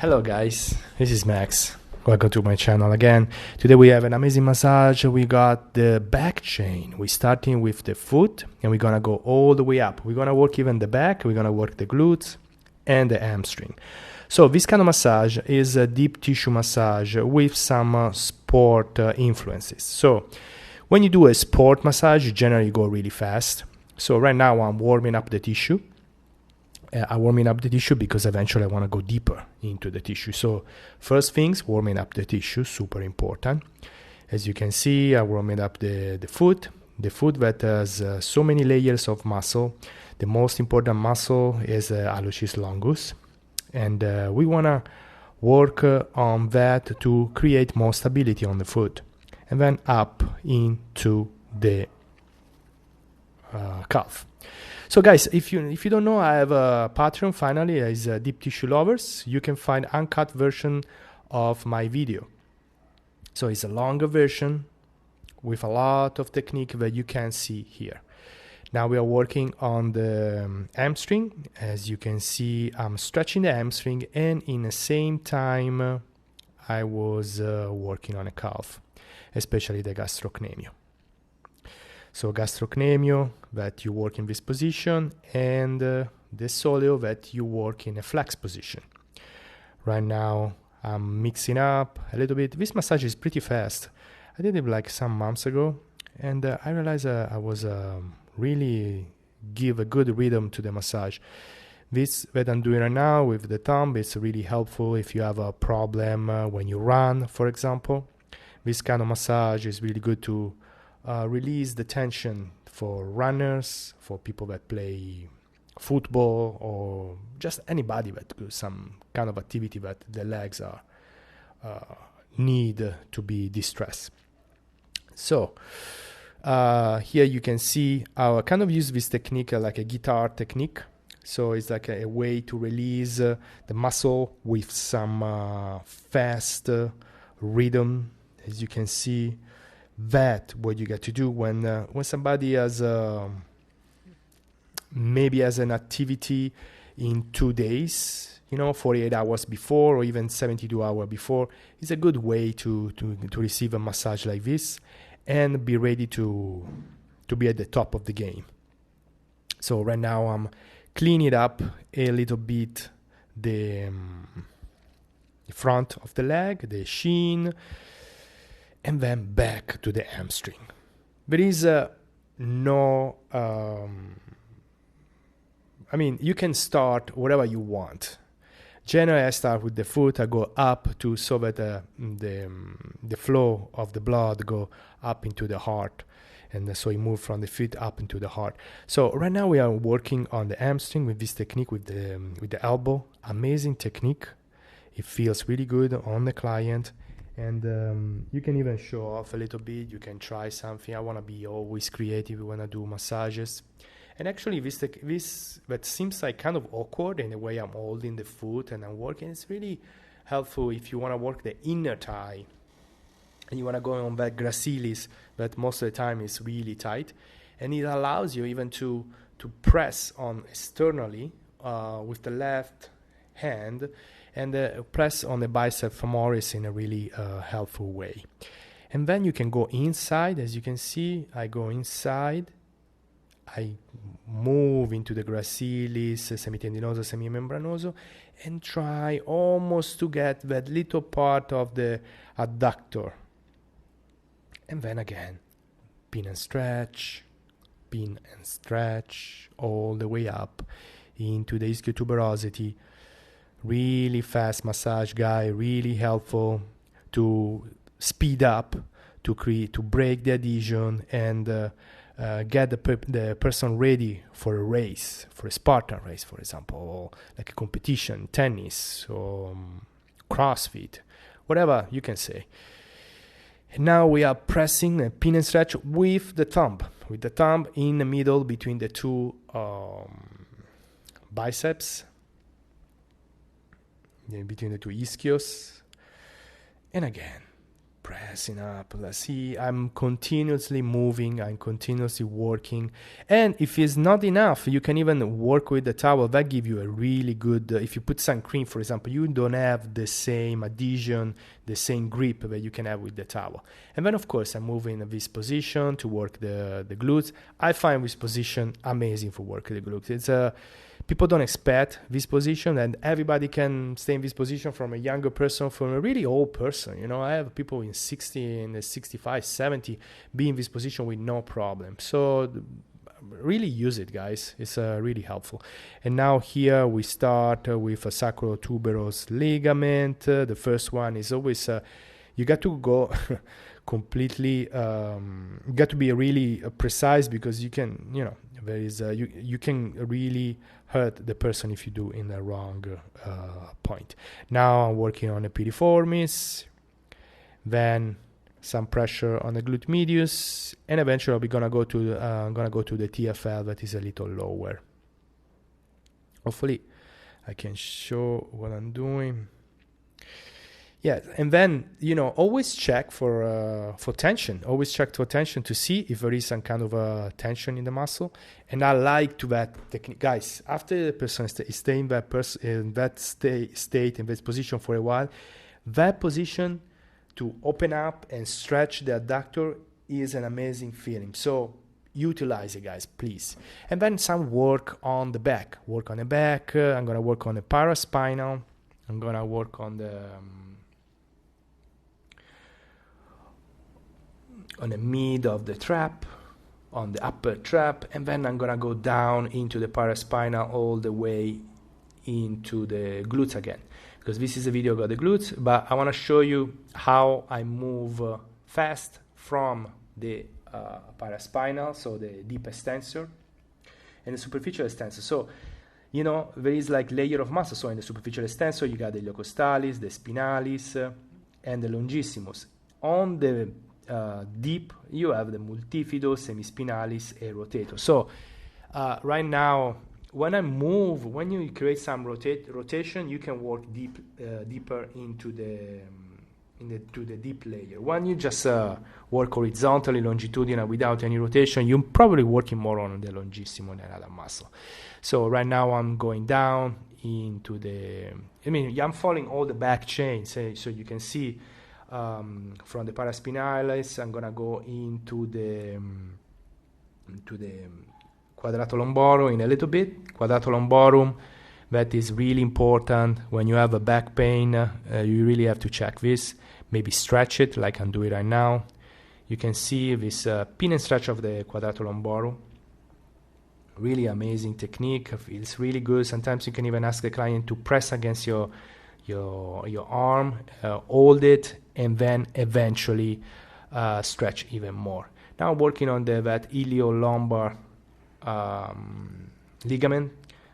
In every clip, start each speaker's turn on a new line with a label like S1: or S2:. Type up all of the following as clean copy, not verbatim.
S1: Hello guys, this is Max. Welcome to my channel again. Today we have an amazing massage. We got the back chain. We're starting with the foot and we're gonna go all the way up. We're gonna work even the back, we're gonna work the glutes and the hamstring. So this kind of massage is a deep tissue massage with some sport influences. So when you do a sport massage, you generally go really fast. So right now I'm warming up the tissue. I'm warming up the tissue because eventually I want to go deeper into the tissue. So first things, warming up the tissue, super important. As you can see, I'm warming up the foot that has so many layers of muscle. The most important muscle is hallucis longus. And we want to work on that to create more stability on the foot. And then up into the calf. So guys, if you don't know, I have a Patreon finally, is Deep Tissue Lovers. You can find uncut version of my video. So it's a longer version with a lot of technique that you can see here. Now we are working on the hamstring. As you can see, I'm stretching the hamstring and in the same time I was working on a calf, especially the gastrocnemius. So gastrocnemius that you work in this position and the soleus that you work in a flex position. Right now I'm mixing up a little bit. This massage is pretty fast. I did it like some months ago and I realized I was really give a good rhythm to the massage. This that I'm doing right now with the thumb, it's really helpful if you have a problem when you run, for example. This kind of massage is really good to release the tension for runners, for people that play football, or just anybody that do some kind of activity that the legs are need to be distressed. So here you can see I kind of use this technique like a guitar technique. So it's like a way to release the muscle with some fast rhythm, as you can see. That what you get to do when somebody has maybe has an activity in 2 days, 48 hours before or even 72 hours before, is a good way to receive a massage like this and be ready to be at the top of the game. So right now I'm cleaning up a little bit the front of the leg, the shin, and then back to the hamstring. There is no, you can start whatever you want. Generally, I start with the foot, I go up to so that the flow of the blood go up into the heart. And so you move from the feet up into the heart. So right now we are working on the hamstring with this technique, with the elbow. Amazing technique. It feels really good on the client. And you can even show off a little bit. You can try something. I want to be always creative when I do massages. And actually, this that seems like kind of awkward in the way I'm holding the foot and I'm working. It's really helpful if you want to work the inner thigh and you want to go on that gracilis, but most of the time it's really tight. And it allows you even to press on externally with the left hand and press on the bicep femoris in a really helpful way. And then you can go inside. As you can see, I go inside. I move into the gracilis, semitendinoso, semimembranoso, and try almost to get that little part of the adductor. And then again, pin and stretch, all the way up into the ischiotuberosity. Really fast massage, guy, really helpful to speed up, to break the adhesion and get the person ready for a race, for a Spartan race, for example, or like a competition, tennis, or CrossFit, whatever you can say. And now we are pressing a pin and stretch with the thumb in the middle between the two biceps, between the two ischios, and again pressing up. Let's see, I'm continuously moving, I'm continuously working. And if it's not enough, you can even work with the towel. That give you a really good, if you put sun cream, for example, you don't have the same adhesion, the same grip that you can have with the towel. And then, of course, I move in this position to work the glutes. I find this position amazing for working the glutes. It's people don't expect this position, and everybody can stay in this position, from a younger person, from a really old person. You know, I have people in 60, in 65, 70 be in this position with no problem. So really use it, guys. It's really helpful. And now here we start with a sacrotuberous ligament. The first one is always you got to go completely you got to be really precise, because you can, you know, there is you can really hurt the person if you do in the wrong point. Now I'm working on the piriformis, then some pressure on the glute medius, and eventually we're gonna go to the TFL, that is a little lower. Hopefully I can show what I'm doing. Yeah, and then, you know, always check for tension. Always check for tension to see if there is some kind of tension in the muscle. And I like to that technique, guys. After the person stay in that state in this position for a while, that position to open up and stretch the adductor is an amazing feeling. So utilize it, guys, please. And then some work on the back. Work on the back. I'm gonna work on the paraspinal. I'm gonna work on the mid of the trap, on the upper trap, and then I'm gonna go down into the paraspinal all the way into the glutes again, because this is a video about the glutes, but I want to show you how I move fast from the paraspinal, so the deep extensor, and the superficial extensor. So, you know, there is like layer of muscle. So in the superficial extensor you got the iliocostalis, the spinalis, and the longissimus. On the deep, you have the multifido, semispinalis, and rotator. So right now, when I move, when you create some rotation, you can work deeper into the deep layer. When you just work horizontally, longitudinal, without any rotation, you're probably working more on the longissimo than other muscle. So right now I'm going down into I'm following all the back chains, so you can see. From the paraspinalis, I'm gonna go into the quadratolomborum in a little bit. Quadratolomborum, that is really important when you have a back pain. You really have to check this. Maybe stretch it like I'm doing right now. You can see this pin and stretch of the quadratolomborum. Really amazing technique. Feels really good. Sometimes you can even ask the client to press against your arm, hold it, and then eventually stretch even more. Now I'm working on that iliolumbar ligament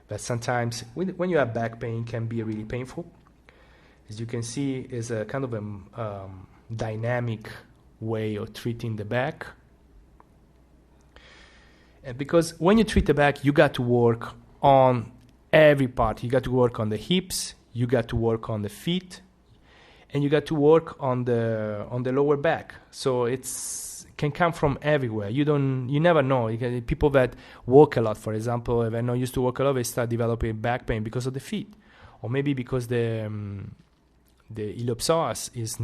S1: that sometimes when you have back pain can be really painful. As you can see, is a kind of a dynamic way of treating the back. And because when you treat the back, you got to work on every part. You got to work on the hips, you got to work on the feet, and you got to work on the lower back. So it's can come from everywhere. You never know. People that walk a lot, for example, if they're not used to walk a lot, they start developing back pain because of the feet, or maybe because the iliopsoas is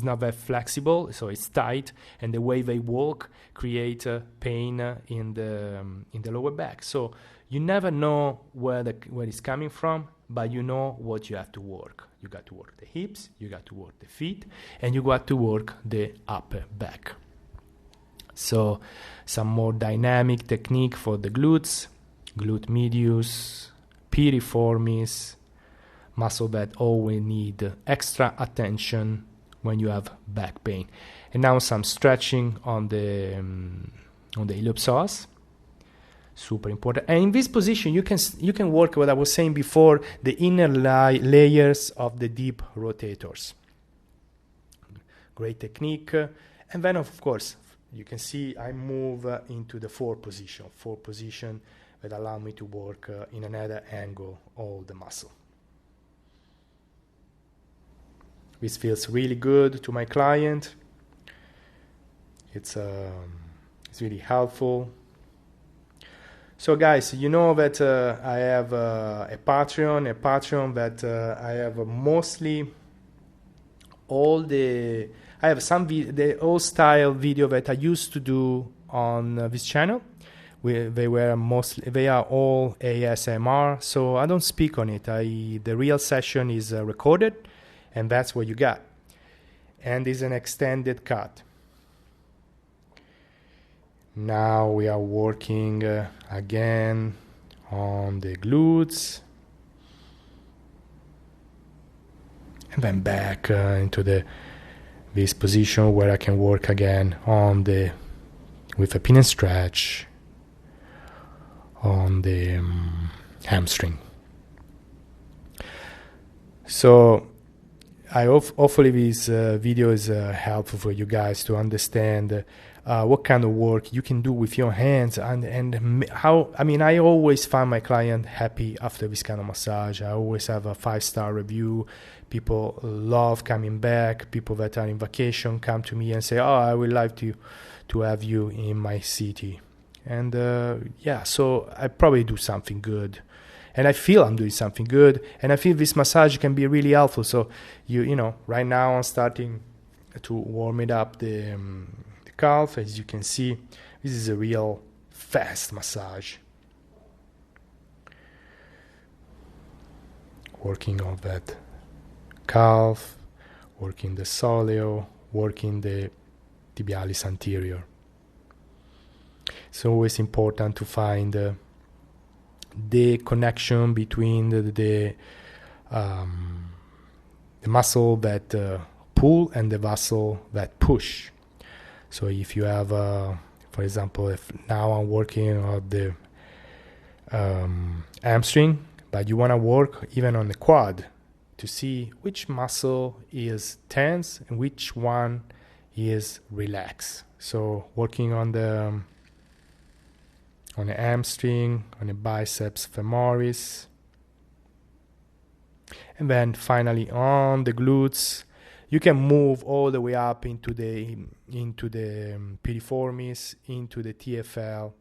S1: not very flexible, so it's tight, and the way they walk create pain in the lower back. So you never know where it's coming from, but you know what you have to work. You got to work the hips, you got to work the feet, and you got to work the upper back. So some more dynamic technique for the glutes, glute medius, piriformis, muscle that always need extra attention when you have back pain. And now some stretching on the iliopsoas. Super important. And in this position, you can work what I was saying before, the inner layers of the deep rotators. Great technique. And then, of course, you can see I move into the four position that allow me to work in another angle all the muscle. which feels really good to my client. It's really helpful. So guys, you know that I have a Patreon that I have mostly I have some the old style video that I used to do on this channel. They are all ASMR, so I don't speak on it. The real session is recorded, and that's what you got. And is an extended cut. Now we are working again on the glutes, and then back into this position where I can work again with a pin and stretch on the hamstring. So hopefully this video is helpful for you guys to understand what kind of work you can do with your hands, and how, I always find my client happy after this kind of massage. I always have a 5-star review. People love coming back. People that are in vacation come to me and say, oh, I would like to have you in my city. And so I probably do something good. And I feel I'm doing something good. And I feel this massage can be really helpful. So, you know, right now I'm starting to warm it up the calf. As you can see, this is a real fast massage. Working on that calf, working the soleus, working the tibialis anterior. It's always important to find the connection between the muscle that pull and the muscle that push. So if you have, for example, if now I'm working on the hamstring, but you want to work even on the quad to see which muscle is tense and which one is relaxed. So working on the hamstring, on the biceps femoris, and then finally on the glutes. You can move all the way up into the piriformis, into the TFL,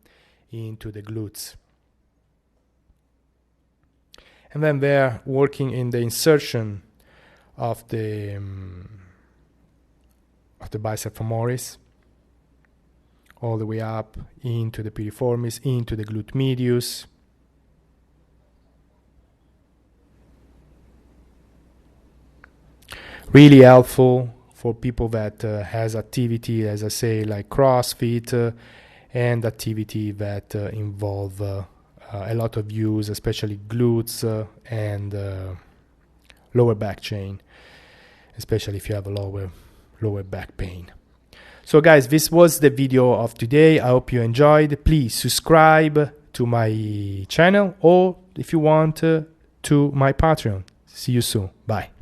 S1: into the glutes. And then they're working in the insertion of the bicep femoris, all the way up into the piriformis, into the glute medius. Really helpful for people that has activity, as I say, like CrossFit and activity that involve a lot of use, especially glutes and lower back chain, especially if you have a lower back pain. So guys, this was the video of today. I hope you enjoyed. Please subscribe to my channel, or if you want to my Patreon. See you soon. Bye.